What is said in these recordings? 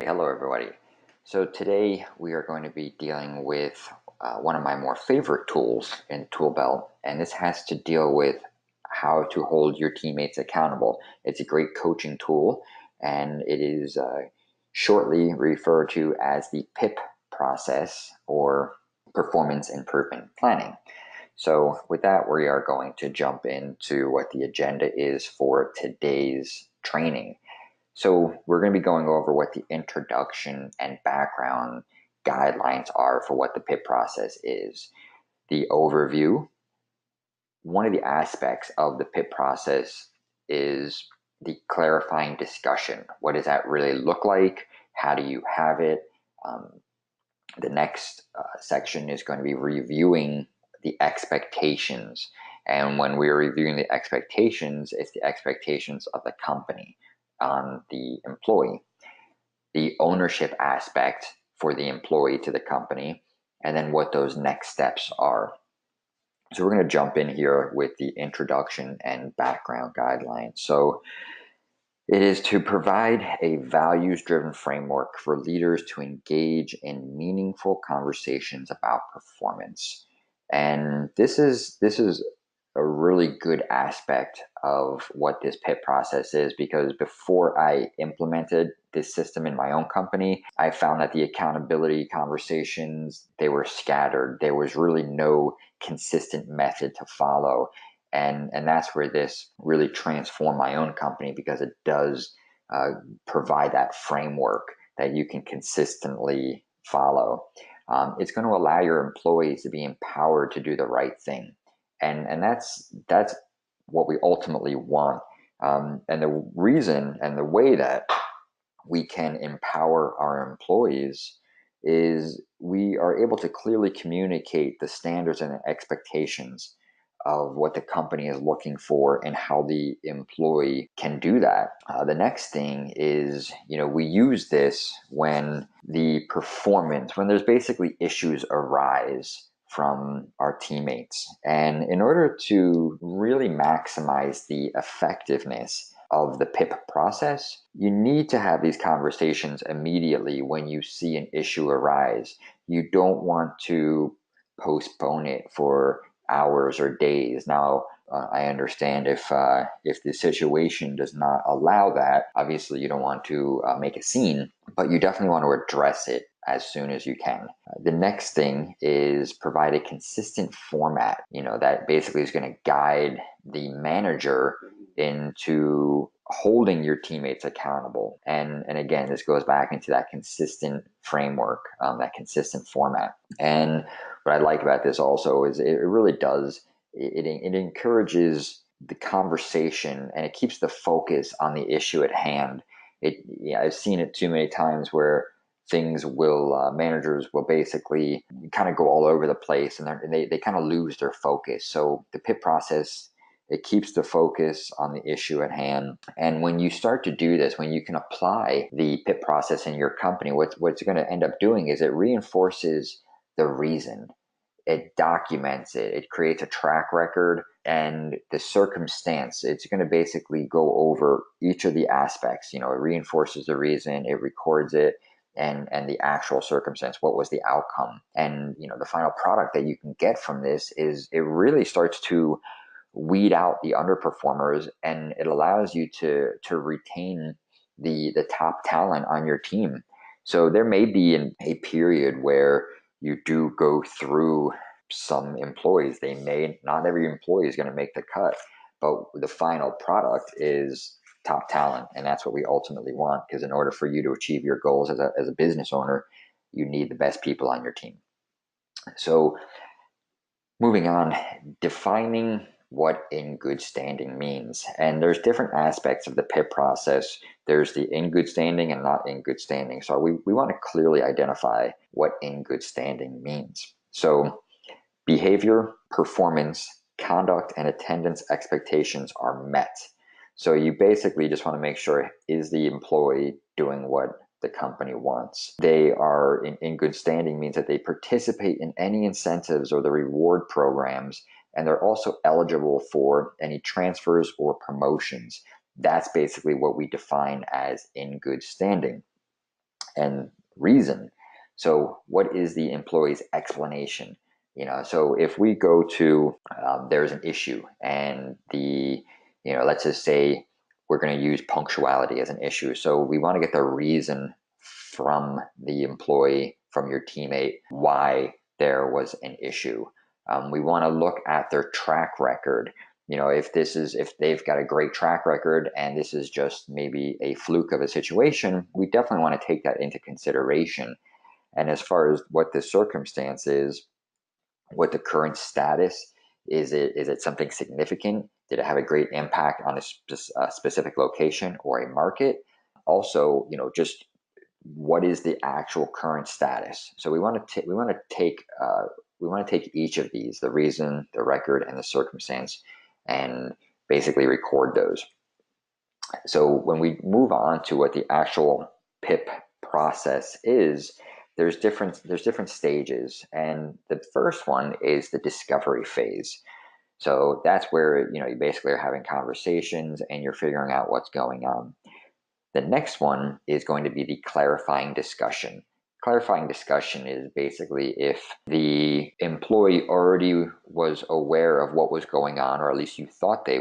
Hello, everybody. So today we are going to be dealing with one of my more favorite tools in Tool Belt, and this has to deal with how to hold your teammates accountable. It's a great coaching tool, and it is shortly referred to as the PIP process, or Performance Improvement Planning. So with that, we are going to jump into what the agenda is for today's training. So we're going to be going over what the introduction and background guidelines are for what the PIP process is. The overview. One of the aspects of the PIP process is the clarifying discussion. What does that really look like? How do you have it? The next section is going to be reviewing the expectations. And when we're reviewing the expectations, it's the expectations of the company on the employee, the ownership aspect for the employee to the company, and then what those next steps are. So we're going to jump in here with the introduction and background guidelines. So it is to provide a values-driven framework for leaders to engage in meaningful conversations about performance. And this is a really good aspect of what this PIP process is, because before I implemented this system in my own company, I found that the accountability conversations, they were scattered. There was really no consistent method to follow. And that's where this really transformed my own company, because it does provide that framework that you can consistently follow. It's going to allow your employees to be empowered to do the right thing, and that's what we ultimately want. And the reason and the way that we can empower our employees is we are able to clearly communicate the standards and the expectations of what the company is looking for and how the employee can do that. The next thing is, we use this when when there's basically issues arise from our teammates. And in order to really maximize the effectiveness of the PIP process, you need to have these conversations immediately when you see an issue arise. You don't want to postpone it for hours or days. Now, I understand if the situation does not allow that, obviously you don't want to make a scene, but you definitely want to address it as soon as you can. The next thing is provide a consistent format, that basically is going to guide the manager into holding your teammates accountable. And again, this goes back into that consistent framework, that consistent format. And what I like about this also is it really does, it encourages the conversation, and it keeps the focus on the issue at hand. I've seen it too many times where managers will basically kind of go all over the place, and they kind of lose their focus. So the PIP process, it keeps the focus on the issue at hand. And when you start to do this, when you can apply the PIP process in your company, what's going to end up doing is it reinforces the reason. It documents it. It creates a track record, and the circumstance. It's going to basically go over each of the aspects. It reinforces the reason, it records it, and the actual circumstance. What was the outcome? And the final product that you can get from this is it really starts to weed out the underperformers, and it allows you to retain the top talent on your team. So there may be a period where you do go through some employees. Not every employee is going to make the cut, but the final product is top talent, and that's what we ultimately want, because in order for you to achieve your goals as a business owner, you need the best people on your team. So moving on, defining what in good standing means. And there's different aspects of the PIP process. There's the in good standing and not in good standing. So we want to clearly identify what in good standing means. So behavior, performance, conduct, and attendance expectations are met. So you basically just want to make sure, is the employee doing what the company wants? They are in good standing means that they participate in any incentives or the reward programs, and they're also eligible for any transfers or promotions. That's basically what we define as in good standing. and reason. So what is the employee's explanation? So if we go to, there's an issue, and let's just say we're going to use punctuality as an issue. So we want to get the reason from the employee, from your teammate, why there was an issue. We want to look at their track record. If they've got a great track record and this is just maybe a fluke of a situation, we definitely want to take that into consideration. And as far as what the circumstance is, what the current status is, it something significant? Did it have a great impact on a specific location or a market? Also, just what is the actual current status? So we want to take each of these, the reason, the record, and the circumstance, and basically record those. So when we move on to what the actual PIP process is, there's different stages, and the first one is the discovery phase. So that's where you basically are having conversations and you're figuring out what's going on. The next one is going to be the clarifying discussion. Clarifying discussion is basically if the employee already was aware of what was going on, or at least you thought they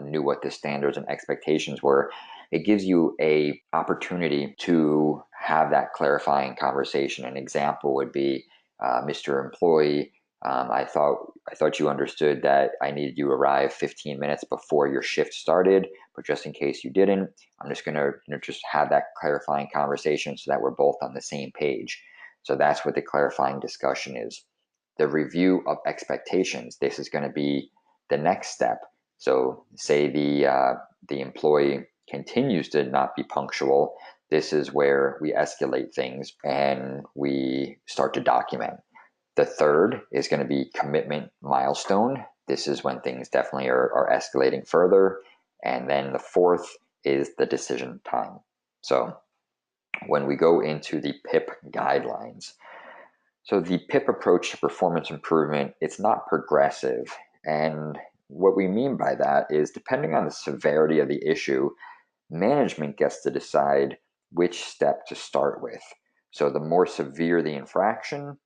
knew what the standards and expectations were. It gives you a opportunity to have that clarifying conversation. An example would be, Mr. Employee, I thought you understood that I needed you to arrive 15 minutes before your shift started, but just in case you didn't, I'm just going to just have that clarifying conversation so that we're both on the same page. So that's what the clarifying discussion is. The review of expectations. This is going to be the next step. So say the employee continues to not be punctual. This is where we escalate things and we start to document. The third is going to be commitment milestone. This is when things definitely are escalating further. And then the fourth is the decision time. So when we go into the PIP guidelines, so the PIP approach to performance improvement, it's not progressive. And what we mean by that is, depending on the severity of the issue, management gets to decide which step to start with. So the more severe the infraction,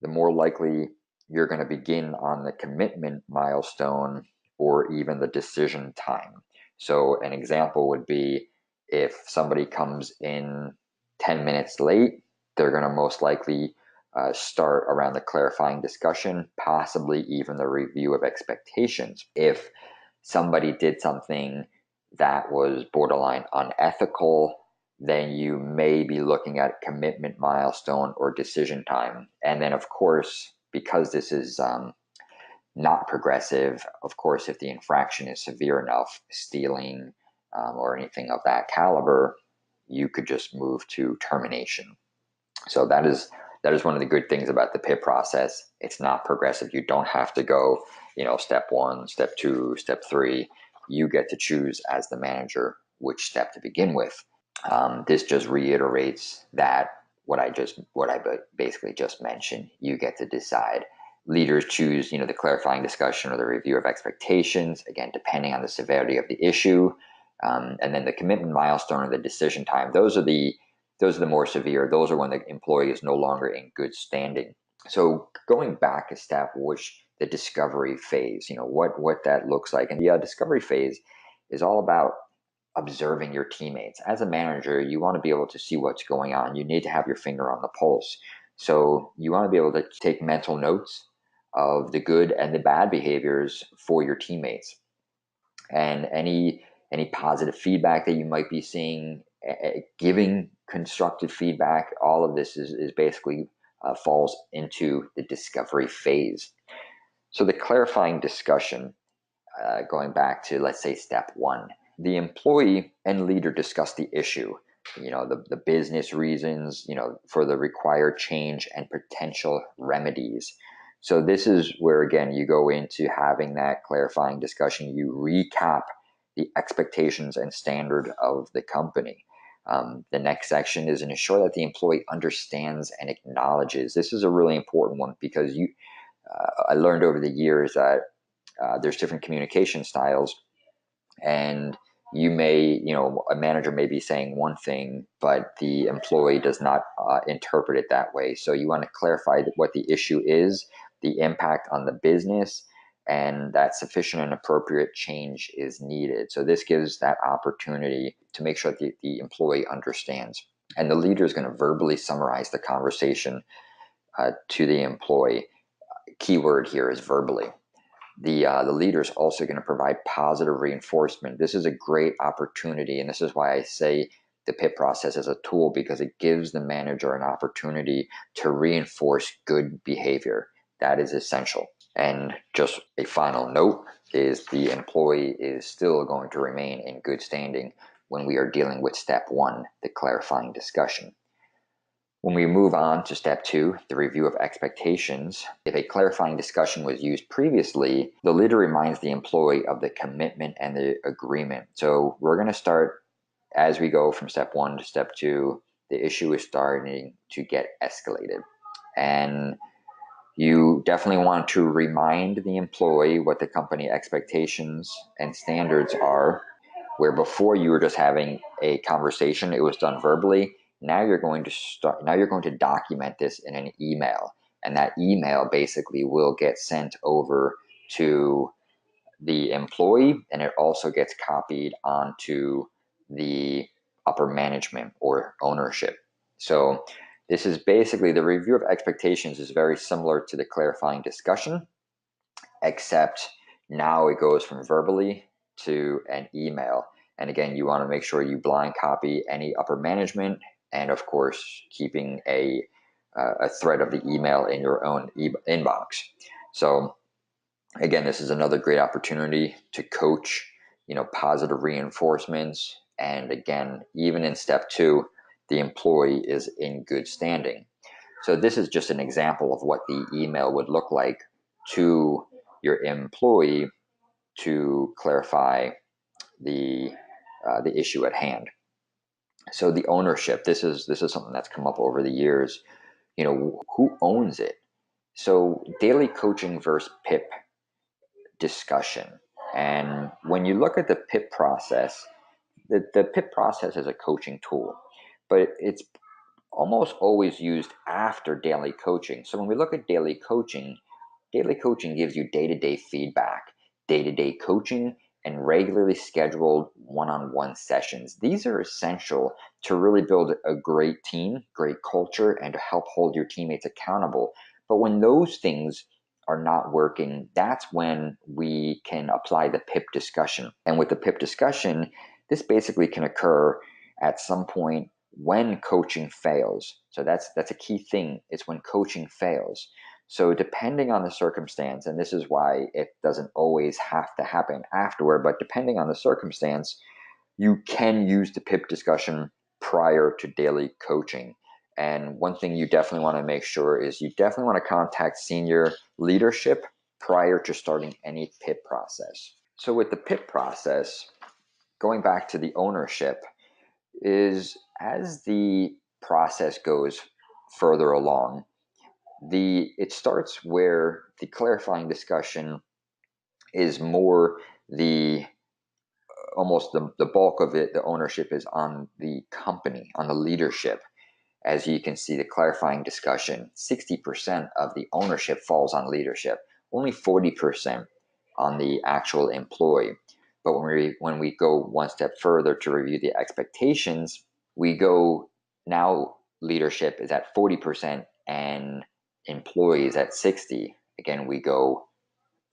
the more likely you're going to begin on the commitment milestone or even the decision time. So an example would be, if somebody comes in 10 minutes late, they're going to most likely start around the clarifying discussion, possibly even the review of expectations. If somebody did something that was borderline unethical, then you may be looking at commitment milestone or decision time. And then, of course, because this is not progressive, of course, if the infraction is severe enough, stealing or anything of that caliber, you could just move to termination. So that is one of the good things about the PIP process. It's not progressive. You don't have to go, step 1, step 2, step 3. You get to choose as the manager which step to begin with. This just reiterates that what I basically just mentioned. You get to decide. Leaders choose, the clarifying discussion or the review of expectations, again, depending on the severity of the issue. And then the commitment milestone or the decision time, those are the more severe. Those are when the employee is no longer in good standing. So going back a step, which the discovery phase, what that looks like. And the discovery phase is all about observing your teammates. As a manager, you want to be able to see what's going on. You need to have your finger on the pulse. So you want to be able to take mental notes of the good and the bad behaviors for your teammates. And any positive feedback that you might be seeing, giving constructive feedback, all of this is basically falls into the discovery phase. So the clarifying discussion, going back to, let's say, step 1, the employee and leader discuss the issue, the business reasons, for the required change and potential remedies. So this is where, again, you go into having that clarifying discussion. You recap the expectations and standard of the company. The next section is ensure that the employee understands and acknowledges. This is a really important one because I learned over the years that there's different communication styles, and you may, a manager may be saying one thing, but the employee does not interpret it that way. So you want to clarify what the issue is, the impact on the business, and that sufficient and appropriate change is needed. So this gives that opportunity to make sure that the employee understands. And the leader is going to verbally summarize the conversation to the employee. Keyword here is verbally. The leader is also going to provide positive reinforcement. This is a great opportunity, and this is why I say the PIP process is a tool, because it gives the manager an opportunity to reinforce good behavior. That is essential. And just a final note is the employee is still going to remain in good standing when we are dealing with step 1, the clarifying discussion. When we move on to step 2, the review of expectations, if a clarifying discussion was used previously, the leader reminds the employee of the commitment and the agreement. So we're going to start, as we go from step 1 to step 2, the issue is starting to get escalated. And you definitely want to remind the employee what the company expectations and standards are, where before you were just having a conversation, it was done verbally. Now you're going to document this in an email, and that email basically will get sent over to the employee, and it also gets copied onto the upper management or ownership. So this is basically, the review of expectations is very similar to the clarifying discussion, except now it goes from verbally to an email. And again, you want to make sure you blind copy any upper management, and of course, keeping a thread of the email in your own inbox. So again, this is another great opportunity to coach, positive reinforcements. And again, even in step 2, the employee is in good standing. So this is just an example of what the email would look like to your employee to clarify the issue at hand. So the ownership, this is something that's come up over the years. Who owns it? So daily coaching versus PIP discussion. And when you look at the PIP process, the PIP process is a coaching tool, but it's almost always used after daily coaching. So when we look at daily coaching gives you day-to-day feedback, day-to-day coaching, and regularly scheduled one-on-one sessions. These are essential to really build a great team, great culture, and to help hold your teammates accountable. But when those things are not working, that's when we can apply the PIP discussion. And with the PIP discussion, this basically can occur at some point when coaching fails. So that's a key thing. It's when coaching fails. So depending on the circumstance, and this is why it doesn't always have to happen afterward, but depending on the circumstance, you can use the PIP discussion prior to daily coaching. And one thing you definitely want to make sure is you definitely want to contact senior leadership prior to starting any PIP process. So with the PIP process, going back to the ownership, is as the process goes further along, it starts where the clarifying discussion is more almost the bulk of it, the ownership is on the company, on the leadership. As you can see, the clarifying discussion, 60% of the ownership falls on leadership, only 40% on the actual employee. But when we go one step further to review the expectations, we go, now leadership is at 40% and employees at 60. Again, we go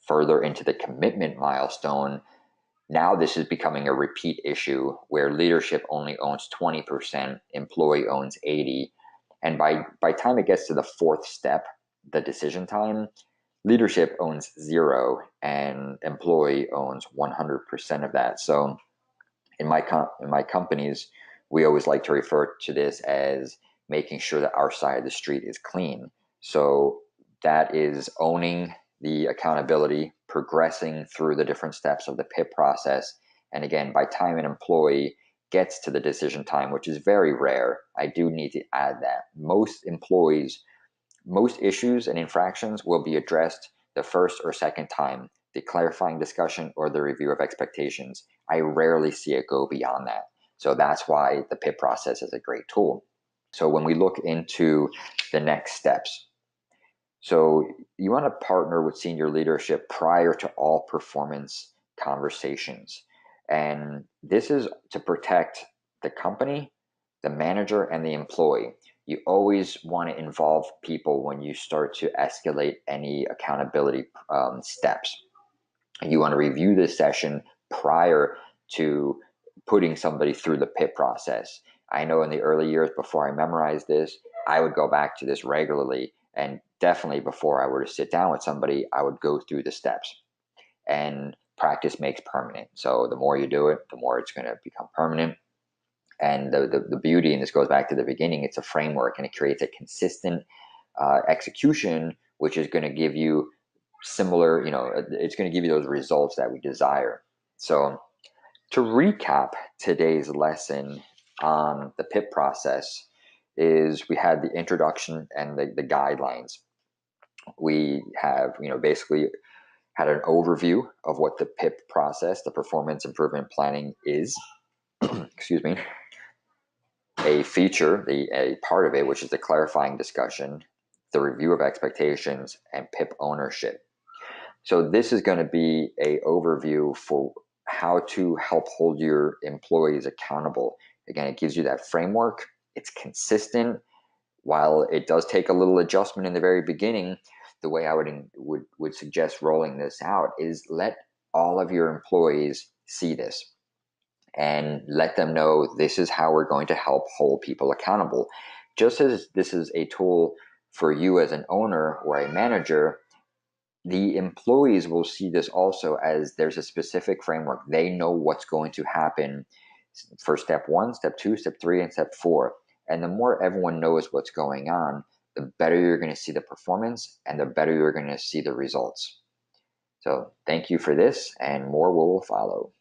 further into the commitment milestone. Now this is becoming a repeat issue where leadership only owns 20%, employee owns 80%. And by time it gets to the 4th step, the decision time, leadership owns 0 and employee owns 100% of that. So in my companies, we always like to refer to this as making sure that our side of the street is clean. So that is owning the accountability, progressing through the different steps of the PIP process. And again, by time an employee gets to the decision time, which is very rare, I do need to add that most employees, most issues and infractions will be addressed the first or second time. the clarifying discussion, or the review of expectations. I rarely see it go beyond that. So that's why the PIP process is a great tool. So when we look into the next steps, so you want to partner with senior leadership prior to all performance conversations. And this is to protect the company, the manager, and the employee. You always want to involve people when you start to escalate any accountability steps. You want to review this session prior to putting somebody through the PIP process. I know in the early years before I memorized this, I would go back to this regularly, and definitely before I were to sit down with somebody, I would go through the steps. And practice makes permanent. So the more you do it, the more it's going to become permanent. And the beauty, and this goes back to the beginning, it's a framework and it creates a consistent execution, which is going to give you similar, it's going to give you those results that we desire. So to recap today's lesson on the PIP process is we had the introduction and the guidelines. We have, basically had an overview of what the PIP process, the performance improvement planning is. Excuse me. A feature, a part of it, which is the clarifying discussion, the review of expectations, and PIP ownership. So this is going to be a overview for how to help hold your employees accountable. Again, it gives you that framework. It's consistent. While it does take a little adjustment in the very beginning, the way I would suggest rolling this out is let all of your employees see this and let them know this is how we're going to help hold people accountable. Just as this is a tool for you as an owner or a manager, the employees will see this also as there's a specific framework. They know what's going to happen for step 1, step 2, step 3, and step 4. And the more everyone knows what's going on, the better you're going to see the performance and the better you're going to see the results. So thank you for this, and more will follow.